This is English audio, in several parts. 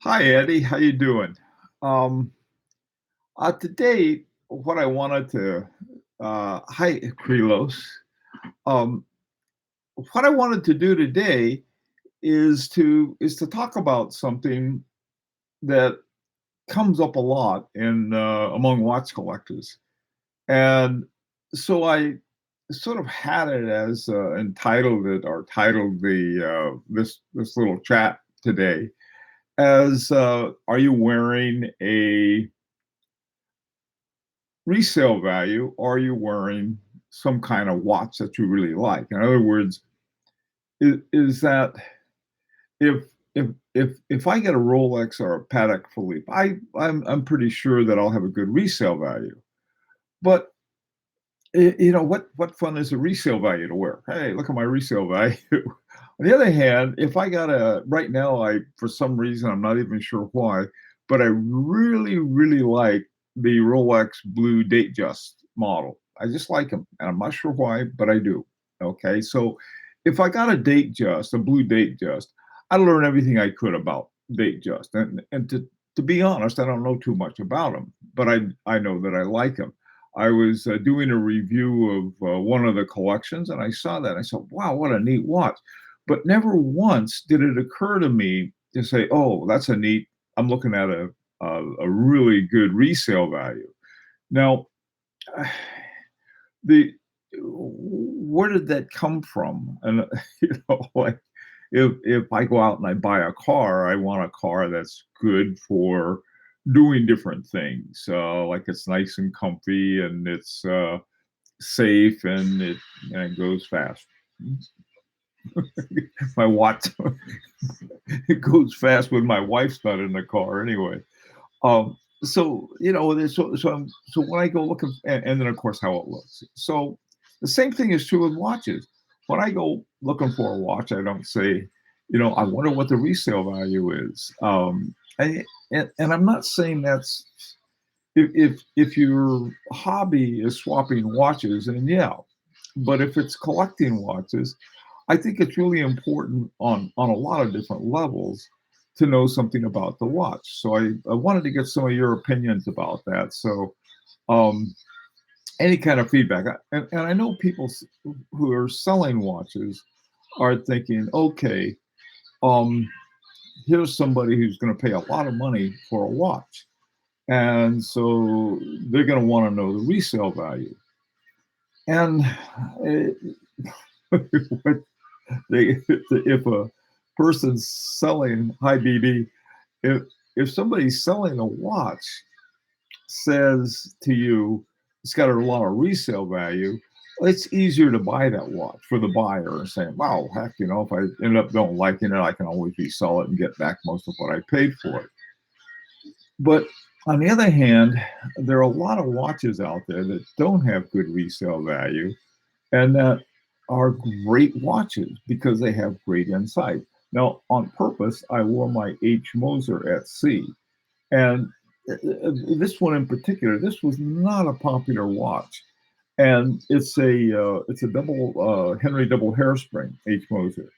Hi, Eddie. How you doing? Um, Today, what I wanted to, hi, Krilos. Um, what I wanted to do today is to talk about something that comes up a lot in among watch collectors, and so I sort of had it as entitled it or titled the this little chat today as "Are you wearing a resale value, or are you wearing some kind of watch that you really like? In other words, is that if if I get a Rolex or a Patek Philippe, I'm pretty sure that I'll have a good resale value. But what fun is a resale value to wear? Hey, look at my resale value. On the other hand, if I got a right now, I for some reason I'm not even sure why, but I really like the Rolex Blue Datejust model. I just like them, and I'm not sure why, but I do. Okay, so if I got a Datejust, a Blue Datejust, I learned everything I could about Datejust, and to be honest, I don't know too much about them, but I know that I like them. I was doing a review of one of the collections, and I saw that. I said, "Wow, what a neat watch!" But never once did it occur to me to say, "Oh, that's a neat." I'm looking at a really good resale value. Now, the where did that come from? And like if I go out and I buy a car, I want a car that's good for doing different things. Like it's nice and comfy, and it's safe, and it goes fast. My watch it goes fast when my wife's not in the car anyway. So so when I go looking, and then of course how it looks. So the same thing is true with watches. When I go looking for a watch, I don't say, I wonder what the resale value is. And I'm not saying that's if your hobby is swapping watches, and yeah, but if it's collecting watches, I think it's really important on a lot of different levels to know something about the watch. So I wanted to get some of your opinions about that. So um, any kind of feedback, and I know people who are selling watches are thinking, okay, um, here's somebody who's going to pay a lot of money for a watch, and so they're going to want to know the resale value. And what if a person's selling high BB, if somebody's selling a watch says to you it's got a lot of resale value, it's easier to buy that watch for the buyer and saying, wow, heck, if I end up don't liking it, I can always resell it and get back most of what I paid for it. But on the other hand, there are a lot of watches out there that don't have good resale value and that are great watches because they have great insight. Now, on purpose, I wore my Moser at sea, and this one in particular, this was not a popular watch, and it's a double Henry double hairspring Moser.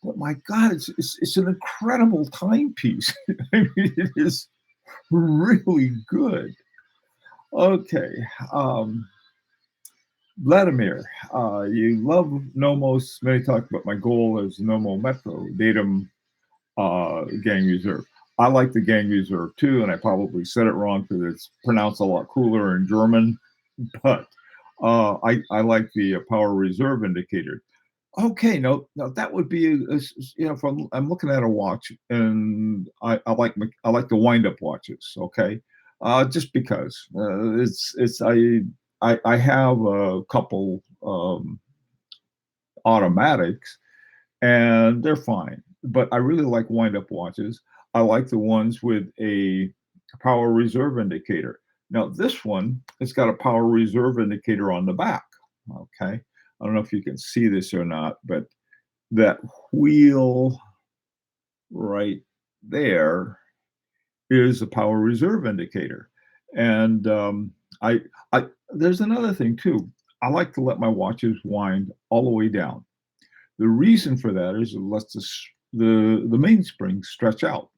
But my God, it's an incredible timepiece. I mean, it is really good. Okay. Vladimir, you love Nomos. Many talk about my goal is Nomo Metro, Datum Gang Reserve. I like the Gang Reserve too, and I probably said it wrong because it's pronounced a lot cooler in German, but I like the Power Reserve Indicator. Okay, no, that would be if I'm looking at a watch, and I like the wind up watches. Okay, just because it's I have a couple automatics, and they're fine, but I really like wind up watches. I like the ones with a power reserve indicator. Now this one, it's got a power reserve indicator on the back. Okay, I don't know if you can see this or not, but that wheel right there is a power reserve indicator. And I, I, there's another thing too. I like to let my watches wind all the way down. The reason for that is it lets the mainspring stretch out.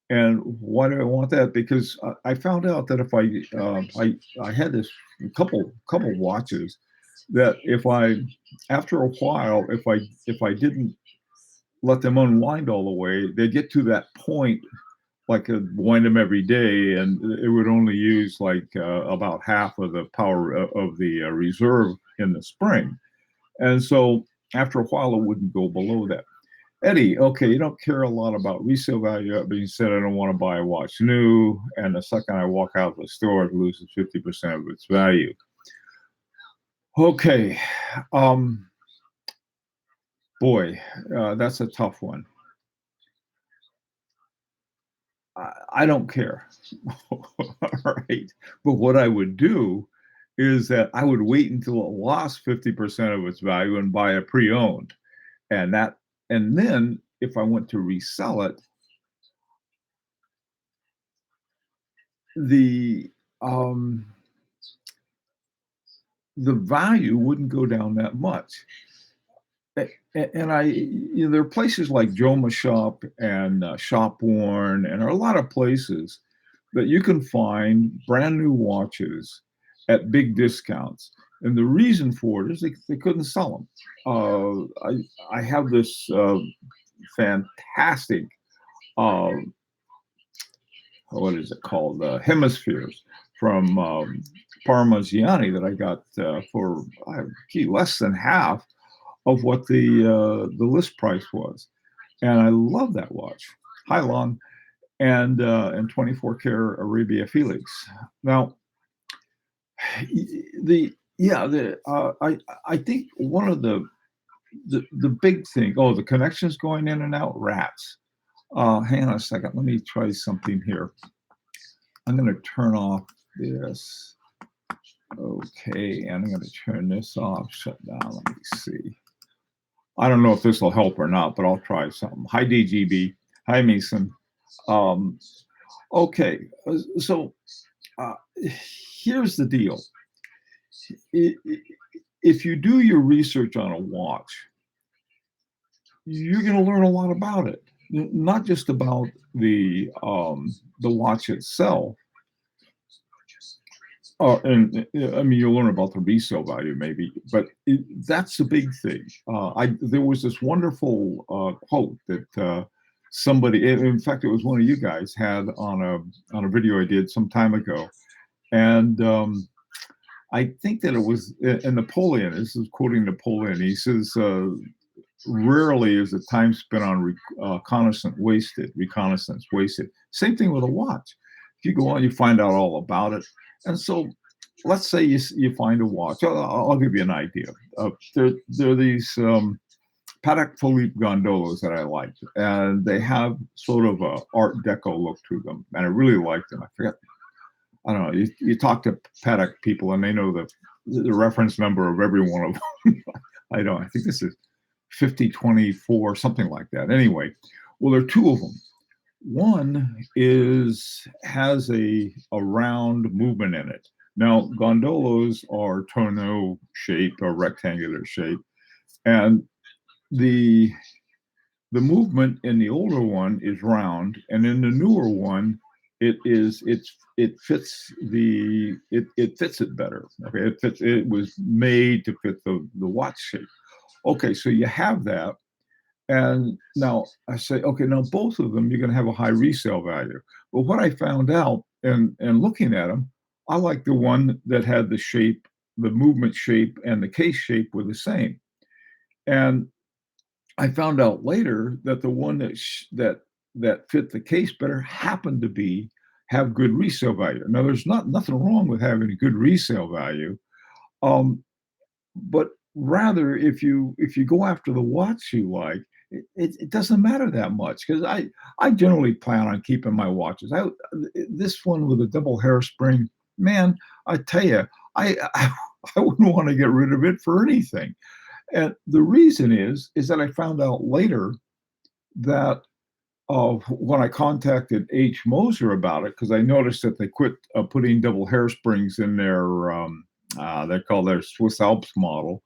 And why do I want that? Because I found out that if I had this couple watches that if I after a while if I didn't let them unwind all the way, they'd get to that point like wind them every day, and it would only use like about half of the power of the reserve in the spring. And so after a while, it wouldn't go below that. Eddie, okay, you don't care a lot about resale value. That being said, I don't want to buy a watch new, and the second I walk out of the store, it loses 50% of its value. Okay, um, boy, that's a tough one. I don't care. All right. But what I would do is that I would wait until it lost 50% of its value and buy a pre-owned. And that and then if I went to resell it, the um the value wouldn't go down that much. And there are places like Joma Shop and Shop Worn, and there are a lot of places that you can find brand new watches at big discounts. And the reason for it is they couldn't sell them. I have this fantastic, uh, what is it called? Hemispheres from Parmigiani that I got for less than half of what the list price was, and I love that watch, Hylon, and 24 karat Arabia Felix. Now, the yeah, I think one of the big thing. Oh, the connections going in and out. Rats. Hang on a second. Let me try something here. I'm going to turn off this. Okay, and I'm going to turn this off. Shut down. Let me see. I don't know if this will help or not, but I'll try something. Hi, DGB. Hi, Mason. Um, okay, so uh, here's the deal. If you do your research on a watch, you're going to learn a lot about it, not just about the watch itself. And I mean, you'll learn about the resale value, maybe, but that's the big thing. There was this wonderful quote that somebody, in fact, it was one of you guys had on a video I did some time ago, and I think that it was Napoleon. This is quoting Napoleon. He says, "Rarely is the time spent on reconnaissance wasted. Reconnaissance wasted." Same thing with a watch. If you go on, you find out all about it. And so, let's say you find a watch. I'll give you an idea. There are these Patek Philippe gondolas that I like, and they have sort of a Art Deco look to them, and I really like them. I forget. I don't know. You talk to Patek people, and they know the reference number of every one of them. I don't. I think this is 5024, something like that. Anyway, well, there are two of them. One has a round movement in it. Now, gondolas are tonneau shaped or rectangular shape, and the the movement in the older one is round, and in the newer one, it fits it fits it better. Okay, it was made to fit the watch shape. Okay, so you have that. And now I say, okay, now both of them, you're going to have a high resale value. But what I found out and looking at them, I like the one that had the shape, the movement shape, and the case shape were the same. And I found out later that the one that fit the case better happened to have good resale value. Now, there's nothing wrong with having a good resale value, um, but rather if you go after the watch you like, it doesn't matter that much because I generally plan on keeping my watches. This one with a double hairspring, man, I tell you, I wouldn't want to get rid of it for anything. And the reason is that I found out later that when I contacted H. Moser about it, because I noticed that they quit putting double hairsprings in their they call their Swiss Alps model.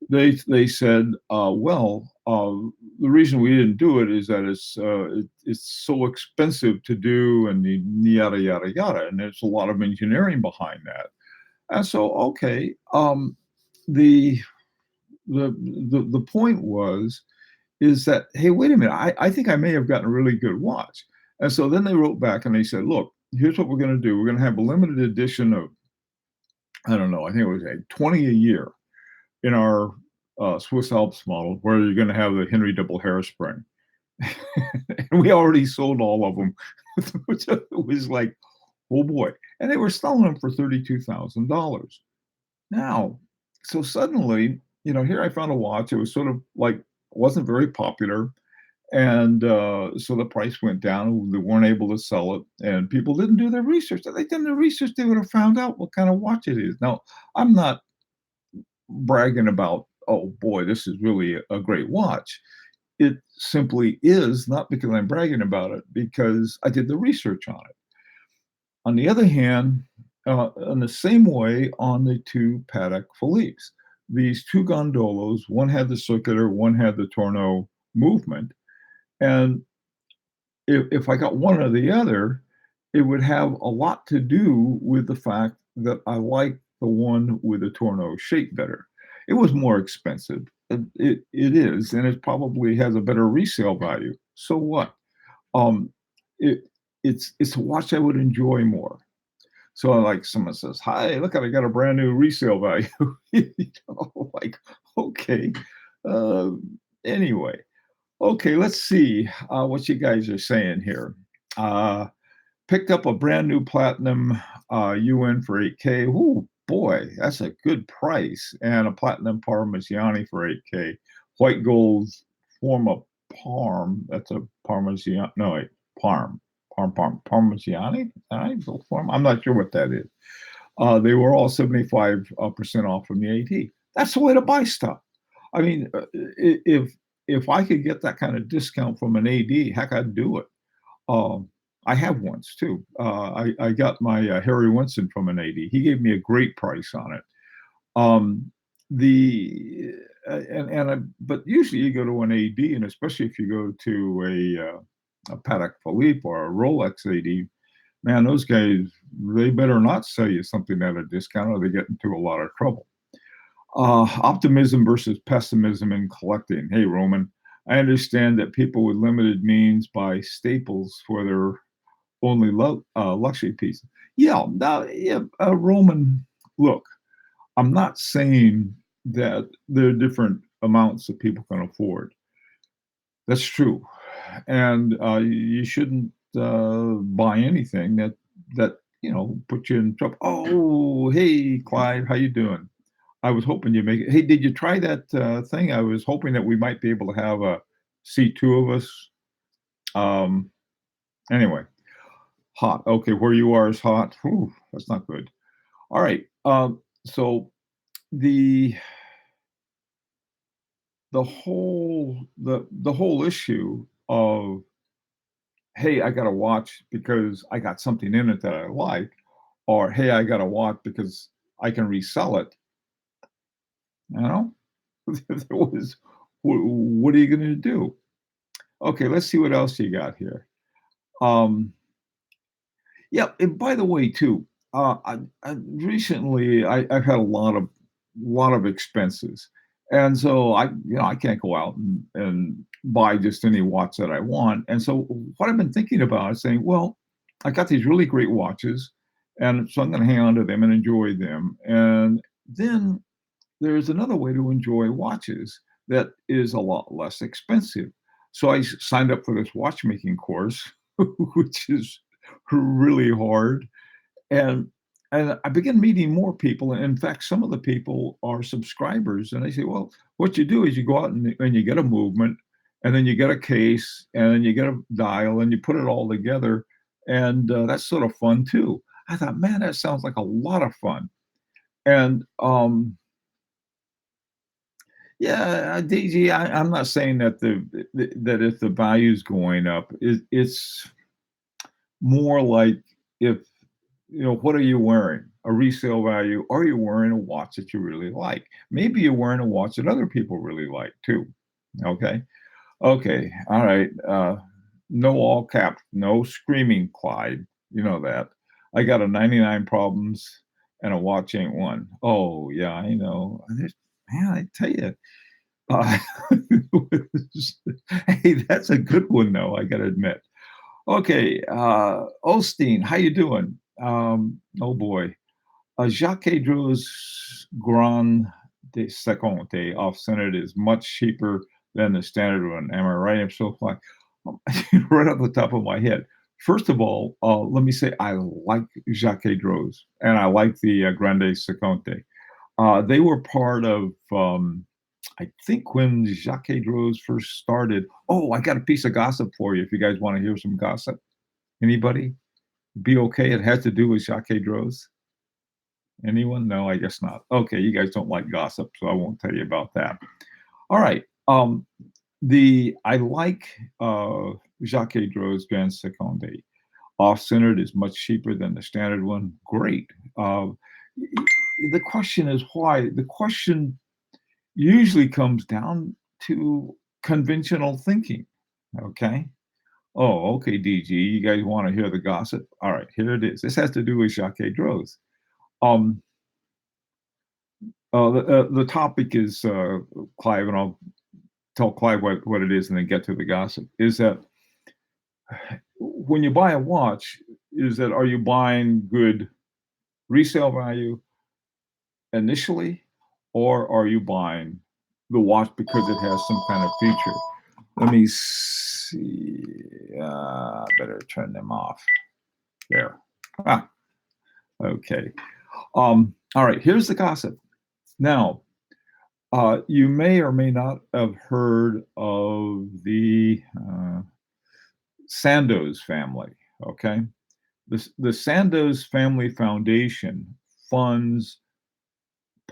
They said, "Well, the reason we didn't do it is that it's so expensive to do and the yada yada yada, and there's a lot of engineering behind that." And so, okay, the the point was is that, hey, wait a minute, I think I may have gotten a really good watch. And so then they wrote back and they said, look, here's what we're going to do. We're going to have a limited edition of, I don't know, I think it was like 20 a year in our Swiss Alps model, where you're going to have the Henry double hairspring. And we already sold all of them, which was like, oh boy. And they were selling them for $32,000. Now, so suddenly, here I found a watch. It was sort of like, wasn't very popular. And so the price went down. They weren't able to sell it, and people didn't do their research. If they'd done their research, they would have found out what kind of watch it is. Now, I'm not bragging about, oh boy, this is really a great watch. It simply is, not because I'm bragging about it, because I did the research on it. On the other hand, in the same way on the two Patek Philippe's, these two gondolas, one had the circular, one had the Tourneau movement. And if I got one or the other, it would have a lot to do with the fact that I like the one with the Tourneau shape better. It was more expensive. It is, and it probably has a better resale value. So what? Um, it it's a watch I would enjoy more. So like someone says, "Hi, look, I got a brand new resale value." Like, okay. Uh, anyway, okay, let's see what you guys are saying here. Uh, Picked up a brand new platinum UN for 8K. Ooh, boy, that's a good price. And a platinum Parmigiani for 8K. White gold form of Parm. That's a Parmigiani. No, wait, Parmigiani? Gold form? I'm not sure what that is. They were all 75% off from the AD. That's the way to buy stuff. I mean, if I could get that kind of discount from an AD, heck, I'd do it. Um, I have once too. I got my Harry Winston from an AD. He gave me a great price on it. Um, the but usually you go to an AD, and especially if you go to a Patek Philippe or a Rolex AD, man, those guys, they better not sell you something at a discount, or they get into a lot of trouble. Optimism versus pessimism in collecting. Hey, Roman, I understand that people with limited means buy staples for their only luxury pieces. Yeah, now, yeah, Roman, look, I'm not saying that there are different amounts that people can afford. That's true, and you shouldn't buy anything that put you in trouble. Oh, hey, Clyde, how you doing? I was hoping you make it. Hey, did you try that thing? I was hoping that we might be able to have a see two of us. Um, anyway, hot. Okay, where you are is hot. Whew, that's not good. All right. So the the whole issue of, hey, I got to watch because I got something in it that I like, or hey, I got to watch because I can resell it. You know, there was, what are you going to do? Okay, let's see what else you got here. Um, yeah, and by the way, too, I recently I've had a lot of expenses, and so I can't go out and buy just any watch that I want. And so what I've been thinking about is saying, well, I got these really great watches, and so I'm going to hang on to them and enjoy them. And then there's another way to enjoy watches that is a lot less expensive. So I signed up for this watchmaking course, which is really hard. And I began meeting more people. And in fact, some of the people are subscribers. And they say, well, what you do is you go out and you get a movement, and then you get a case, and then you get a dial, and you put it all together. And that's sort of fun too. I thought, man, that sounds like a lot of fun. And yeah, DG, I'm not saying that that if the value's going up, it's more like, if what are you wearing? a resale value, or you're wearing a watch that you really like. Maybe you're wearing a watch that other people really like too. Okay. Okay. All right. No all caps, no screaming, Clyde. You know that. I got a 99 problems and a watch ain't one. Oh, yeah, I know. Man, I tell you. Uh, hey, that's a good one, though, I got to admit. Okay. Osteen, how you doing? Oh, boy. Jacques Drew's Grand de Seconde off-centered is much cheaper than the standard one. Am I right? I'm so fine. Right off the top of my head. First of all, let me say I like Jacques Drew's and I like the Grande Seconde. They were part of, I think, when Jacques Drew's first started. Oh, I got a piece of gossip for you if you guys want to hear some gossip. Anybody? Be okay. It has to do with Jacques Drew's. Anyone? No, I guess not. Okay, you guys don't like gossip, so I won't tell you about that. All right. The I like Jacques Drew's Grand Seconde. Off-centered is much cheaper than the standard one. Great. The question is why. The question usually comes down to conventional thinking. Okay. Oh, okay, DG. You guys want to hear the gossip? All right, here it is. This has to do with Jacques Drew's. Um, the topic is Clive, and I'll tell Clive what it is, and then get to the gossip. Is that when you buy a watch, is that are you buying good resale value initially, or are you buying the watch because it has some kind of feature? Let me see. Better turn them off. There. Ah, okay. All right. Here's the gossip. Now, you may or may not have heard of the Sandoz family. Okay. The Sandoz Family Foundation funds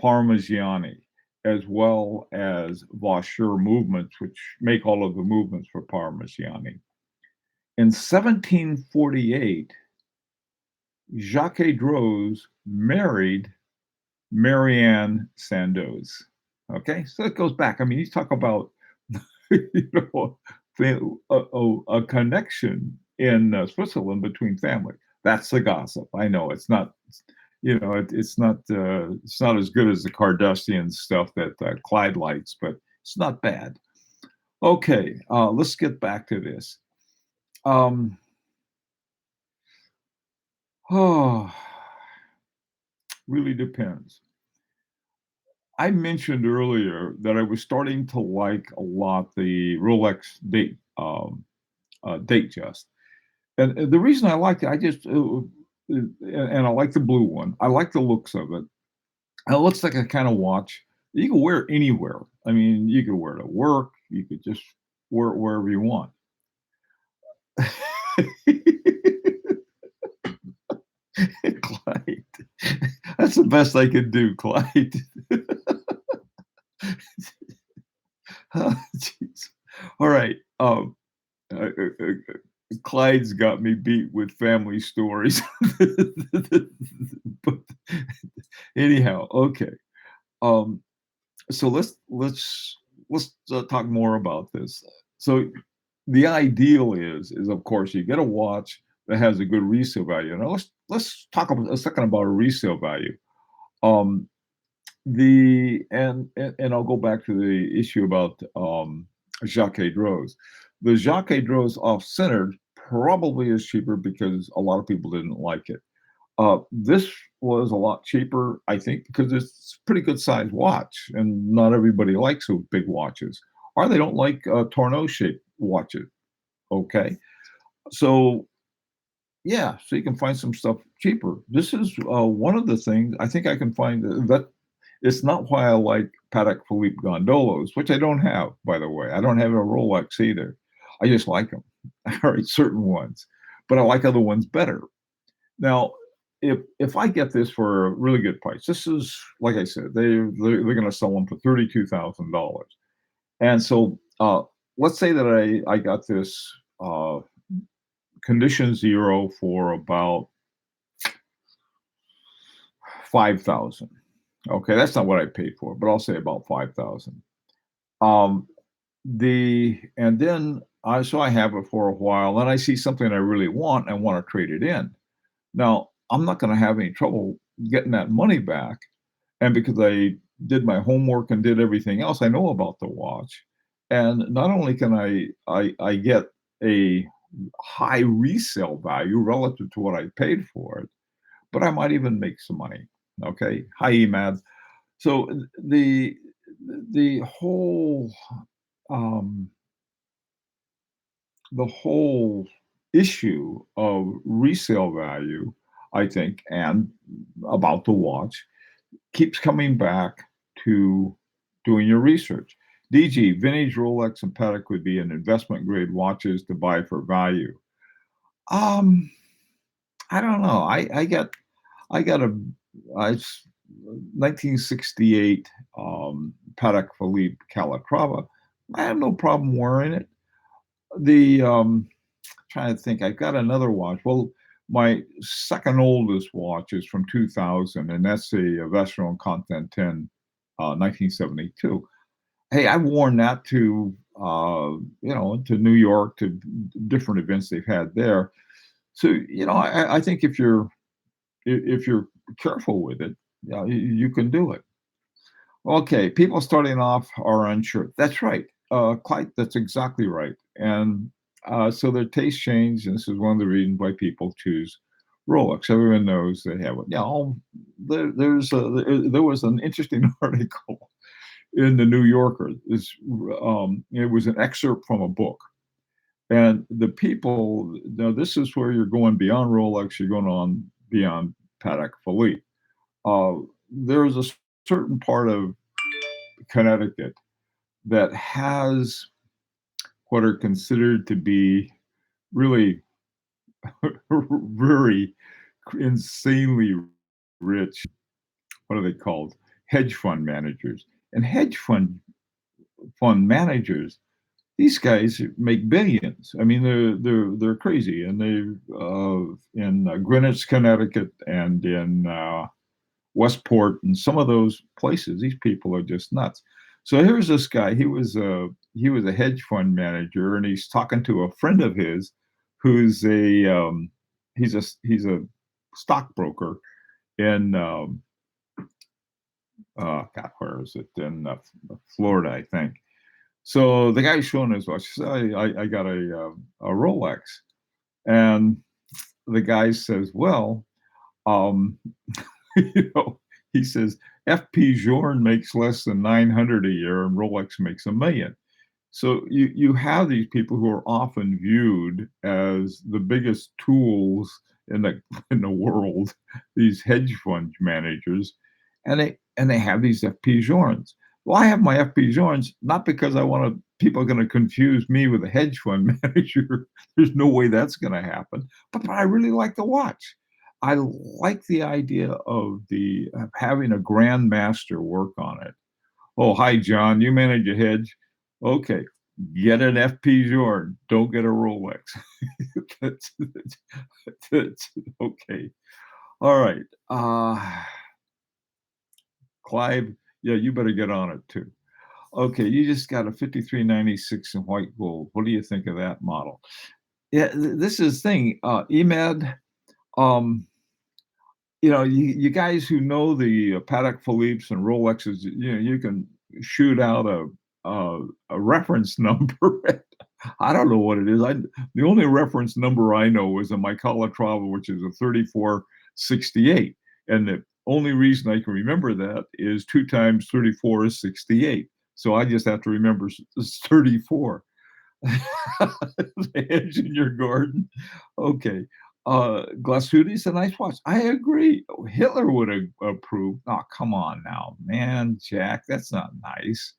Parmigiani as well as Vaucher movements, which make all of the movements for Parmigiani. In 1748, Jacques Drew's married Marianne Sandoz. Okay, so it goes back. I mean, you talk about you know a connection in Switzerland between family. That's the gossip. I know it's not. It's not as good as the Kardashian stuff that Clyde likes, but it's not bad. Okay, let's get back to this. Oh, really depends. I mentioned earlier that I was starting to like a lot the Rolex date just, and the reason I liked it, and I like the blue one. I like the looks of it. It looks like a kind of watch you can wear anywhere. I mean, you could wear it to work. You could just wear it wherever you want. Clyde, that's the best I could do, Clyde. Oh, jeez. All right. Clyde's got me beat with family stories. But anyhow, okay. Um, so let's talk more about this. So the ideal is of course you get a watch that has a good resale value. Now let's talk a second about a resale value. Um, and I'll go back to the issue about Jacques Drew's. The Jacques Drew's off-centered probably is cheaper because a lot of people didn't like it. This was a lot cheaper, I think, because it's a pretty good sized watch, and not everybody likes those big watches, or they don't like tornado shaped watches. Okay, so yeah, so you can find some stuff cheaper. This is one of the things I think I can find that it's not why I like Patek Philippe gondolas, which I don't have, by the way. I don't have a Rolex either. I just like them. All right, certain ones, but I like other ones better. Now, if I get this for a really good price, this is like I said, they're going to sell them for $32,000, and so let's say that I got this condition zero for about 5,000. Okay, that's not what I paid for, but I'll say about 5,000. Um, and then I have it for a while, and I see something I really want and want to trade it in. Now, I'm not going to have any trouble getting that money back, and because I did my homework and did everything else, I know about the watch. And not only can I get a high resale value relative to what I paid for it, but I might even make some money. Okay. Hi, Emad. So the um, whole issue of resale value, I think, and about the watch keeps coming back to doing your research. DG, vintage Rolex and Patek would be an investment grade watches to buy for value. Um, I don't know. I got a I 1968 Patek Philippe Calatrava. I have no problem wearing it. The trying to think, I've got another watch. Well, my second oldest watch is from 2000, and that's a Vacheron Constantin 1972. Hey, I've worn that to to New York, to different events they've had there. So I think if you're careful with it, yeah, you can do it. Okay, people starting off are unsure. That's right, Clyde. That's exactly right. And so their taste change, and this is one of the reasons why people choose Rolex. Everyone knows they have it. Yeah, there was an interesting article in the New Yorker. It was an excerpt from a book, and the people. Now, this is where you're going beyond Rolex. You're going on beyond Patek Philippe. Uh, there's a certain part of Connecticut that has what are considered to be really very insanely rich, what are they called? Hedge fund managers. And hedge fund managers, these guys make billions. I mean, they're crazy, and they in Greenwich, Connecticut, and in Westport, and some of those places. These people are just nuts. So here's this guy. He was a hedge fund manager, and he's talking to a friend of his, who's he's a stockbroker in God, where is it, in Florida, I think. So the guy's showing his watch. He says, I got a Rolex, and the guy says, well, um, you know, he says FP Journe makes less than 900 a year and Rolex makes 1 million. So you have these people who are often viewed as the biggest tools in the in the world, these hedge fund managers, and they have these FP Journes. Well, I have my FP Journes not because I want to. People are going to confuse me with a hedge fund manager. There's no way that's going to happen. But I really like the watch. I like the idea of the having a grandmaster work on it. Oh, hi, John. You manage a hedge. Okay, get an FP Journe. Don't get a Rolex. That's okay. All right. Clive, yeah, you better get on it too. Okay, you just got a 5396 in white gold. What do you think of that model? Yeah, this is the thing. EMAD, um, you guys who know the Patek Philippe's and Rolexes, you can shoot out a reference number. I don't know what it is. The only reference number I know is in my Calatrava, which is a 3468, and the only reason I can remember that is 2 times 34 is 68. So I just have to remember it's 34. The hedge in your garden. Okay. Glasudi's a nice watch. I agree. Hitler would have approved. Oh, come on now, man, Jack. That's not nice.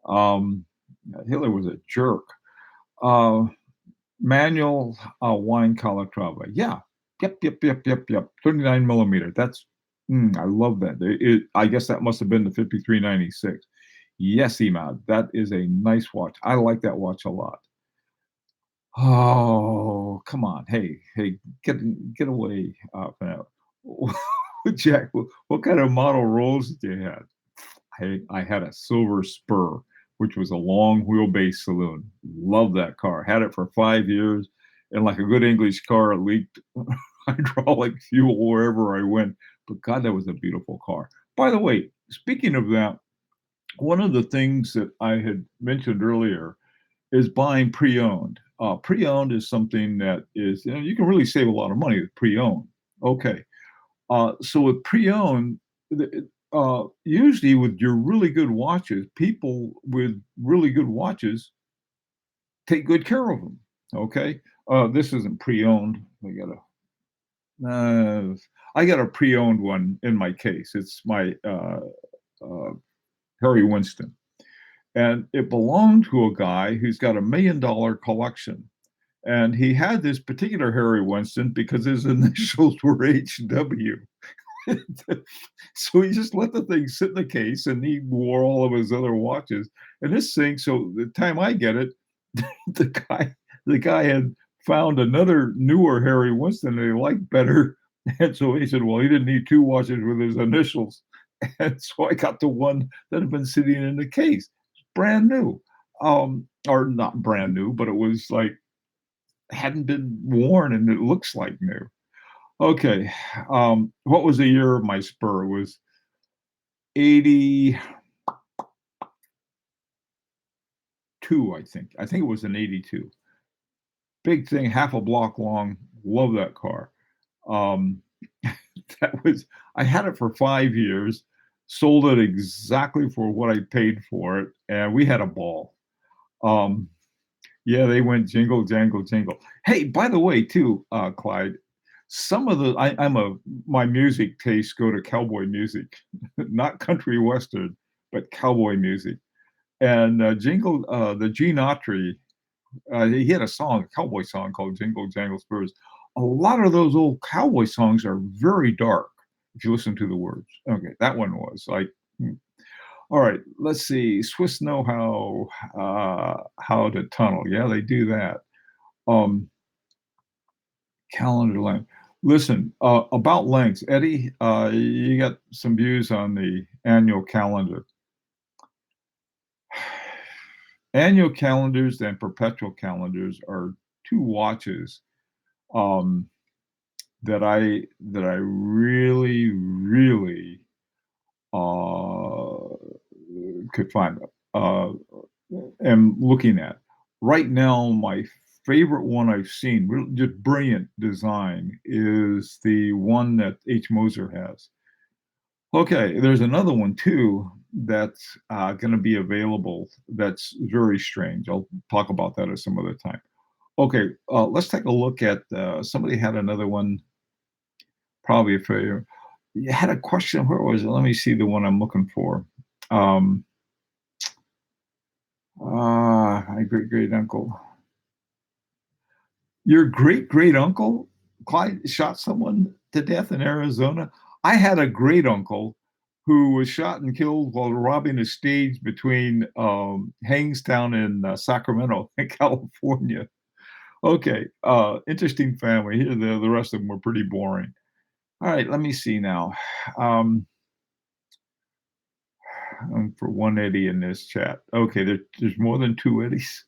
Um, Hitler was a jerk. Uh, Manual wine Calatrava. Yeah. Yep. 39 millimeter. I love that. I guess that must have been the 5396. Yes, Emad. That is a nice watch. I like that watch a lot. Oh, come on. Hey, get away from that. Jack, what kind of model rolls did you have? I had a silver Spur, which was a long wheelbase saloon. Love that car. Had it for 5 years, and like a good English car, it leaked hydraulic fuel wherever I went. But God, that was a beautiful car. By the way, speaking of that, one of the things that I had mentioned earlier is buying pre-owned. Pre-owned is something that is, you can really save a lot of money with pre-owned. Okay. So with pre-owned, usually with your really good watches, people with really good watches take good care of them. Okay. This isn't pre-owned. Uh, I got a pre-owned one in my case. It's my uh, Harry Winston, and it belonged to a guy who's got $1 million collection. And he had this particular Harry Winston because his initials were HW. So he just let the thing sit in the case, and he wore all of his other watches. And this thing, so the time I get it, the guy the guy had found another newer Harry Winston that he liked better. And so he said, well, he didn't need two watches with his initials. And so I got the one that had been sitting in the case, brand new. Or not brand new, but it was like hadn't been worn and it looks like new. Okay. What was the year of my Spur? It was 82, I think. I think it was an 82. Big thing, half a block long. Love that car. Um, that was, I had it for 5 years, sold it exactly for what I paid for it, and we had a ball. Um, yeah, they went jingle, jangle, jingle. Hey, by the way, too, Clyde, some of the I'm a my music tastes go to cowboy music, not country western, but cowboy music. And the Gene Autry, he had a song, a cowboy song called "Jingle Jangle Spurs." A lot of those old cowboy songs are very dark if you listen to the words. Okay, that one was like. All right, let's see. Swiss know how to tunnel. Yeah, they do that. Um, calendar length. Listen, about lengths, Eddie, you got some views on the annual calendar. Annual calendars and perpetual calendars are two watches um, that I really, really uh, could find. Uh, am looking at right now. My favorite one I've seen, just brilliant design, is the one that H. Moser has. Okay, there's another one too that's going to be available. That's very strange. I'll talk about that at some other time. Okay, let's take a look at. Somebody had another one, probably a failure. You had a question. Where was it? Let me see the one I'm looking for. Um, my great great uncle. Your great great uncle, Clyde, shot someone to death in Arizona. I had a great uncle who was shot and killed while robbing a stage between Hangstown and Sacramento, in California. Okay, interesting family. Here, the rest of them were pretty boring. All right, let me see now. Um, for one Eddie in this chat. Okay, there's more than two Eddies.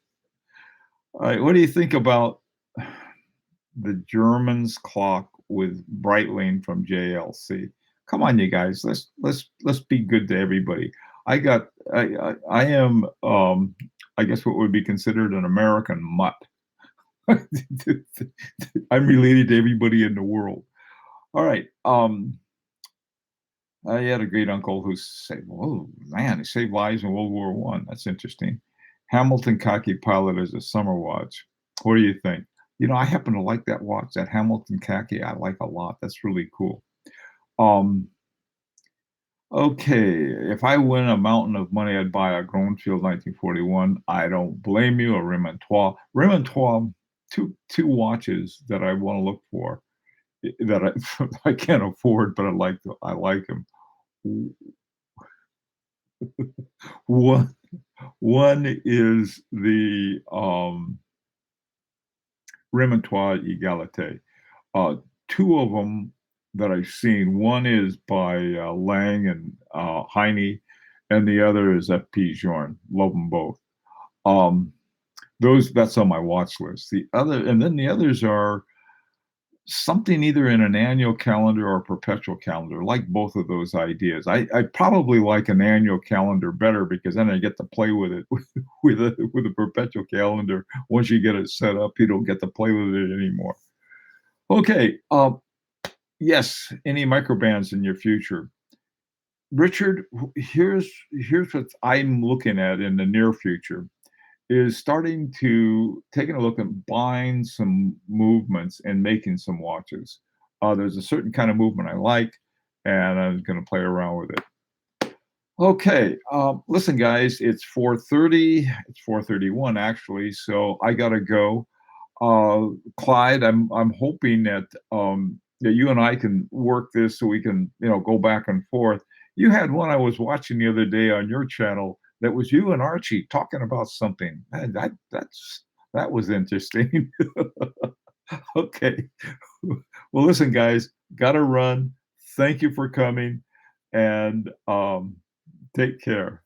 All right, what do you think about the Germans clock with Breitling from JLC? Come on, you guys. Let's be good to everybody. I am I guess what would be considered an American mutt. I'm related to everybody in the world. All right. I had a great uncle who said, "Oh man, he saved lives in World War One. That's interesting." Hamilton Khaki Pilot is a summer watch. What do you think? I happen to like that watch, that Hamilton Khaki. I like a lot. That's really cool. Um, okay, if I win a mountain of money, I'd buy a Groenfield 1941. I don't blame you. A Remontois. Remontois, two watches that I want to look for that I can't afford, but I like them. One one is the Remontois Egalite. Uh, Two of them that I've seen. One is by Lang and Heine, and the other is F.P. Jorn. Love them both. Um, those that's on my watch list. And then the others are something either in an annual calendar or a perpetual calendar. Like both of those ideas. I probably like an annual calendar better because then I get to play with it with a perpetual calendar. Once you get it set up, you don't get to play with it anymore. Okay. Yes. Any microbands in your future? Richard, here's what I'm looking at in the near future is starting to taking a look at buying some movements and making some watches. There's a certain kind of movement I like, and I'm going to play around with it. Okay, listen, guys, it's 4:30. It's 4:31 actually, so I gotta go. Clyde, I'm hoping that you and I can work this so we can go back and forth. You had one I was watching the other day on your channel that was you and Archie talking about something. Man, that was interesting. Okay. Well, listen, guys, gotta run. Thank you for coming, and take care.